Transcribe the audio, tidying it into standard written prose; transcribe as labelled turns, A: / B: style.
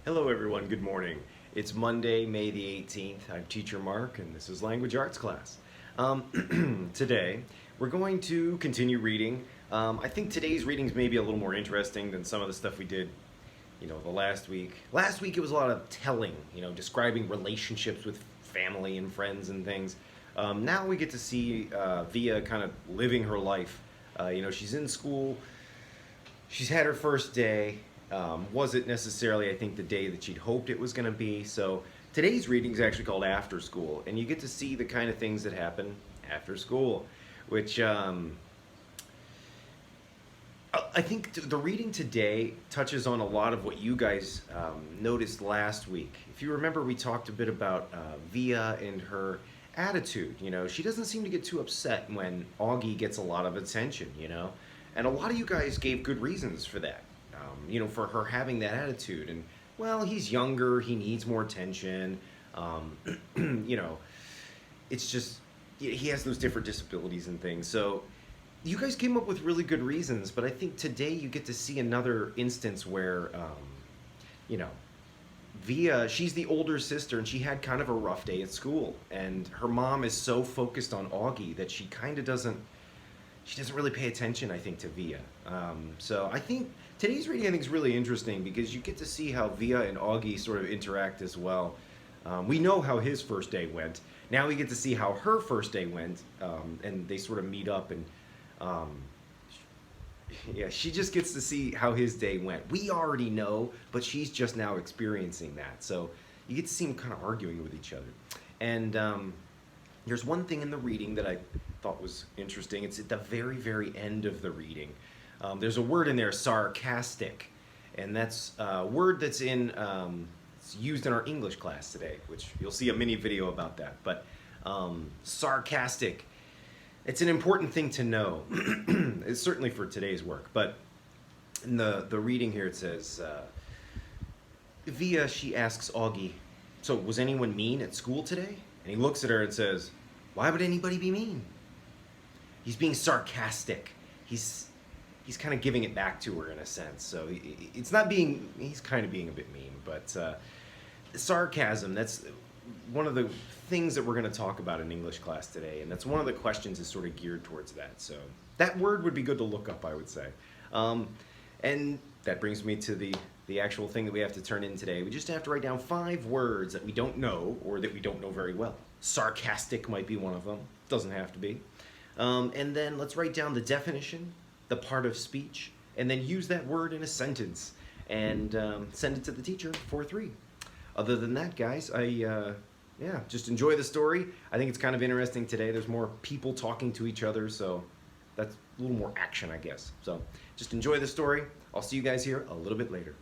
A: Hello everyone, good morning. It's Monday, May the 18th. I'm Teacher Mark and this is Language Arts class. Today, we're going to continue reading. I think today's readings may be a little more interesting than some of the stuff we did, the last week. Last week it was a lot of telling, describing relationships with family and friends and things. Now we get to see Via kind of living her life. She's in school, she's had her first day. Wasn't necessarily, I think, the day that she'd hoped it was going to be. So today's reading is actually called After School, and you get to see the kind of things that happen after school, which I think the reading today touches on a lot of what you guys noticed last week. If you remember, we talked a bit about Via and her attitude. She doesn't seem to get too upset when Augie gets a lot of attention, and a lot of you guys gave good reasons for that. For her having that attitude. And, well, he's younger, he needs more attention. It's just, he has those different disabilities and things. So you guys came up with really good reasons, but I think today you get to see another instance where, Via, she's the older sister, and she had kind of a rough day at school. And her mom is so focused on Augie that she kind of doesn't really pay attention, I think, to Via. So I think today's reading, is really interesting because you get to see how Via and Augie sort of interact as well. We know how his first day went. Now we get to see how her first day went, and they sort of meet up, and she just gets to see how his day went. We already know, but she's just now experiencing that. So you get to see them kind of arguing with each other. And there's one thing in the reading that I thought was interesting. It's at the very, very end of the reading. There's a word in there, sarcastic, and that's a word that's it's used in our English class today, which you'll see a mini video about that. But sarcastic, it's an important thing to know. It's certainly for today's work. But in the reading here, it says, Via, she asks Augie, so was anyone mean at school today? And he looks at her and says, why would anybody be mean? He's being sarcastic. He's kind of giving it back to her in a sense. So he's kind of being a bit mean, but sarcasm, that's one of the things that we're going to talk about in English class today, and that's one of the questions is sort of geared towards that. So that word would be good to look up, I would say. And that brings me to the actual thing that we have to turn in today. We just have to write down 5 words that we don't know or that we don't know very well. Sarcastic might be one of them. Doesn't have to be. And then let's write down the definition, the part of speech, and then use that word in a sentence and send it to the teacher for 3. Other than that, guys, just enjoy the story. I think it's kind of interesting today. There's more people talking to each other, so that's a little more action, I guess. So just enjoy the story. I'll see you guys here a little bit later.